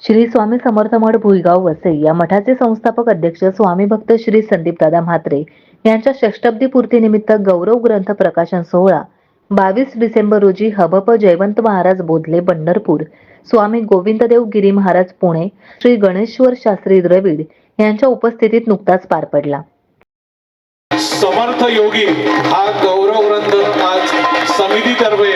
श्री स्वामी समर्थ मठ भुईगाव वसई या मठाचे संस्थापक अध्यक्ष स्वामी भक्त श्री संदीपदादा म्हात्रे यांच्या षष्टब्दी पूर्तीनिमित्त गौरव ग्रंथ प्रकाशन सोहळा 22 डिसेंबर रोजी हबप जयवंत महाराज बोधले पंढरपूर, स्वामी गोविंददेव गिरी महाराज पुणे, श्री गणेश्वर शास्त्री द्रविड यांच्या उपस्थितीत नुकताच पार पडला. समर्थ योगी हा गौरव ग्रंथ आज समितीतर्फे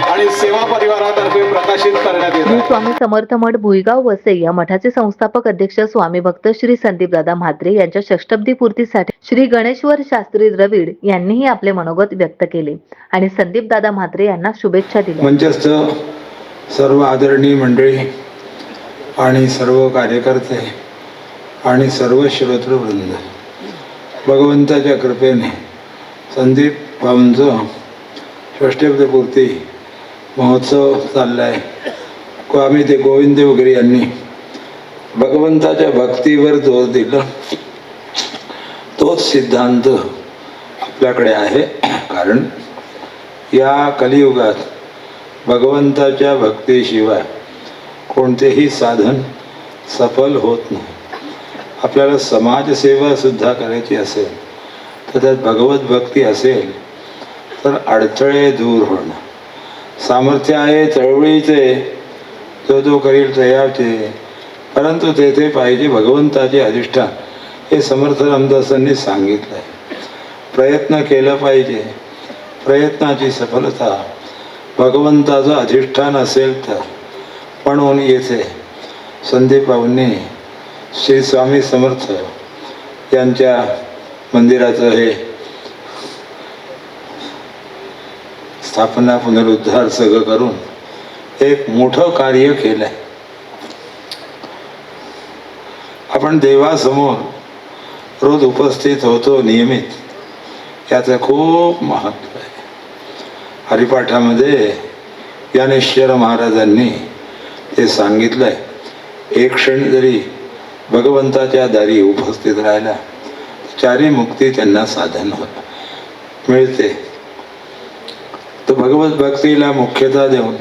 आणि सेवा परिवारातर्फे प्रकाशित करण्यात येतो. श्री स्वामी समर्थ मठ भुईगाव वसई या मठाचे संस्थापक अध्यक्ष स्वामी भक्त श्री संदीपदादा म्हात्रे यांच्या षष्टब्दी पूर्तीसाठी श्री गणेश्वर शास्त्री द्रविड यांनीही आपले मनोगत व्यक्त केले आणि संदीपदादा म्हात्रे यांना शुभेच्छा दिल्या. मंचस्थ सर्व आदरणीय मंडळी आणि सर्व कार्यकर्ते आणि सर्व श्रोतृवृंद, भगवंताच्या कृपेने संदीप भाऊंचं षष्टब्दी पूर्ती महोत्सव चाललाय. आम्ही ते गोविंददेव गिरी यांनी भगवंताच्या भक्तीवर जोर दिला, तोच सिद्धांत आपल्याकडे आहे. कारण या कलियुगात भगवंताच्या भक्तीशिवाय कोणतेही साधन सफल होत नाही. आपल्याला समाजसेवा सुद्धा करायची असेल तर त्यात भगवत भक्ती असेल तर अडथळे दूर होणं. सामर्थ्य आहे चळवळीचे, जो करील तयाचे, परंतु तेथे पाहिजे भगवंताचे अधिष्ठान. हे समर्थ रामदासांनी सांगितलं आहे. प्रयत्न केला पाहिजे, प्रयत्नाची सफलता भगवंताचं अधिष्ठान असेल तर. म्हणून येथे संदीप भाऊंनी श्री स्वामी समर्थ यांच्या मंदिराचं हे स्थापना पुनरुद्धार सगळं करून एक मोठं कार्य केलंय. आपण देवासमोर रोज उपस्थित होतो नियमित, याचं खूप महत्त्व आहे. हरिपाठामध्ये ज्ञानेश्वर महाराजांनी ते सांगितलंय. एक क्षण जरी भगवंताच्या दारी उपस्थित राहिला चारी मुक्ती त्यांना साधन मिळते. तर भगवत भक्तीला मुख्यता देऊन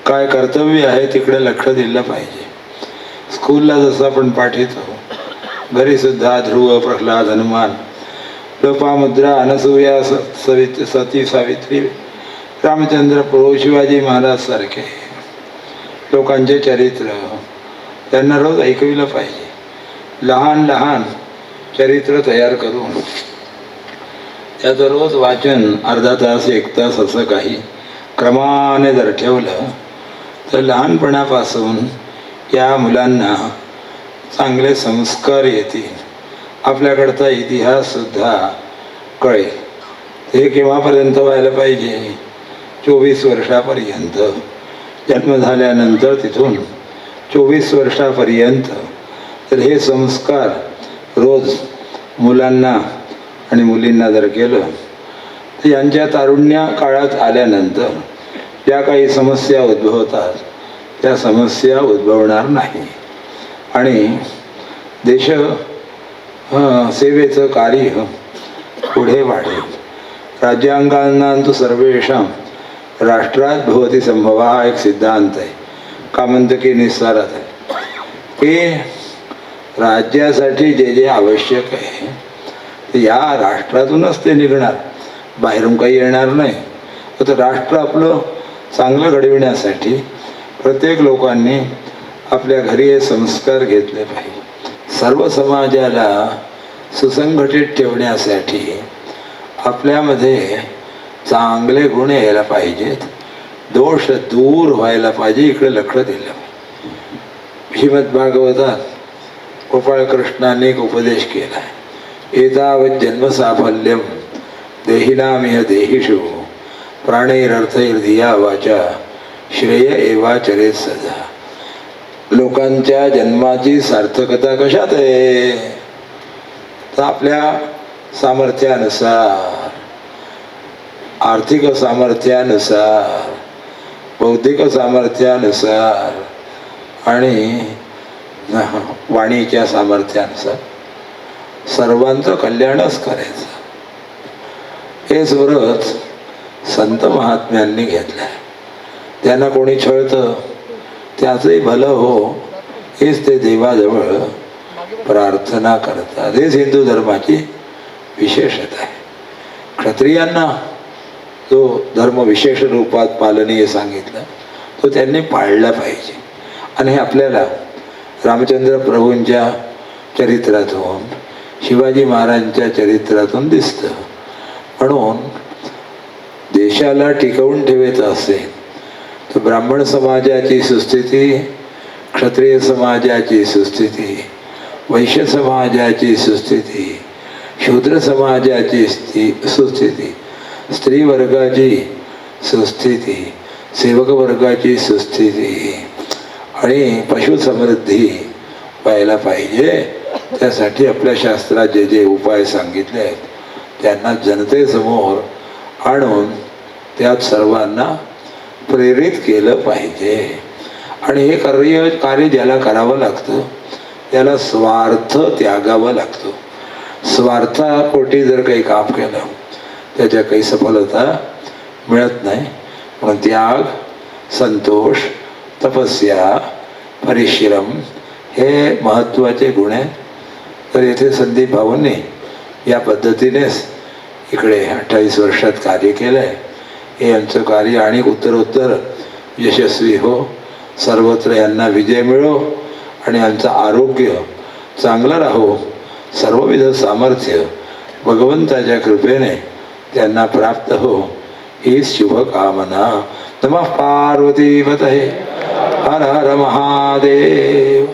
काय कर्तव्य आहे तिकडे लक्ष दिलं पाहिजे. स्कूलला जसं आपण पाठवतो, घरी सुद्धा ध्रुव, प्रल्हाद, हनुमान, लोपामुद्रा, अनसूया, सती सावित्री, रामचंद्र प्रभू, शिवाजी महाराज सारखे लोकांचे चरित्र त्यांना रोज ऐकविलं पाहिजे. लहान लहान चरित्र तयार करून त्याचं रोज वाचन अर्धा तास, एक तास असं काही क्रमाने जर ठेवलं तर लहानपणापासून या मुलांना चांगले संस्कार येतील. आपल्याकडचा इतिहास सुद्धा कळेल. हे केव्हापर्यंत व्हायला पाहिजे? 24 वर्षापर्यंत. जन्म झाल्यानंतर तिथून 24 वर्षापर्यंत तर हे संस्कार रोज मुलांना आणि मुलींना जर केलं तर यांच्या तारुण्य काळात आल्यानंतर ज्या काही समस्या उद्भवतात त्या समस्या उद्भवणार नाही आणि देश सेवेचं कार्य पुढे वाढेल. राज्यांगांतु सर्वेषां राष्ट्रात भवति संभव हा एक सिद्धांत आहे. कामंतकी निस्सारात आहे. हे राज्यासाठी जे जे आवश्यक आहे ते या राष्ट्रातूनच ते निघणार, बाहेरून काही येणार नाही. तर राष्ट्र आपलं चांगलं घडविण्यासाठी प्रत्येक लोकांनी आपल्या घरी हे संस्कार घेतले पाहिजे. सर्व समाजाला सुसंघटित ठेवण्यासाठी आपल्यामध्ये चांगले गुण यायला पाहिजेत, दोष दूर व्हायला पाहिजे. इकडे लक्ष दिलं. श्रीमद भागवतात गोपाळकृष्णाने एक उपदेश केला आहे. एतावत् जन्म साफल्यम देहिनामिह देहिषु प्राणैरर्थैर्धिया वाचा श्रेय एवाचरेत सदा. लोकांच्या जन्माची सार्थकता कशात आहे? तर आपल्या सामर्थ्यानुसार, आर्थिक सामर्थ्यानुसार, बौद्धिक सामर्थ्यानुसार आणि वाणीच्या सामर्थ्यानुसार सर्वांचं कल्याणच करायचं. हे व्रत संत महात्म्यांनी घेतलंय. त्यांना कोणी छळतं त्याचंही भलं हो हेच ते देवाजवळ प्रार्थना करतात. हेच हिंदू धर्माची विशेषता आहे. क्षत्रियांना जो धर्म विशेष रूपात पालनीय सांगितलं तो त्यांनी पाळला पाहिजे. आणि हे आपल्याला रामचंद्र प्रभूंच्या चरित्रातून, शिवाजी महाराजांच्या चरित्रातून दिसतं. म्हणून देशाला टिकवून ठेवायचं असेल तर ब्राह्मण समाजाची सुस्थिती, क्षत्रिय समाजाची सुस्थिती, वैश्य समाजाची सुस्थिती, शूद्र समाजाची सुस्थिती, स्त्री वर्गाची सुस्थिती, सेवक वर्गाची सुस्थिती आणि पशुसमृद्धी व्हायला पाहिजे. त्यासाठी आपल्या शास्त्रात जे जे उपाय सांगितले आहेत त्यांना जनतेसमोर आणून त्यात सर्वांना प्रेरित केलं पाहिजे. आणि हे कार्य ज्याला करावं लागतं त्याला स्वार्थ त्यागावं लागतो. स्वार्थापोटी जर काही काम केलं त्याच्या काही सफलता मिळत नाही. म्हणून त्याग, संतोष, तपस्या, परिश्रम हे महत्त्वाचे गुण आहेत. तर येथे संदीप भाऊंनी या पद्धतीनेच इकडे 28 वर्षात कार्य केलं आहे. हे यांचं कार्य आणि उत्तरोत्तर यशस्वी हो, सर्वत्र यांना विजय मिळो आणि यांचं आरोग्य चांगलं राहो, सर्वविध सामर्थ्य भगवंताच्या कृपेने त्यांना प्राप्त हो, हीच शुभकामना. नमः पार्वती पतये, हर हर महादेव.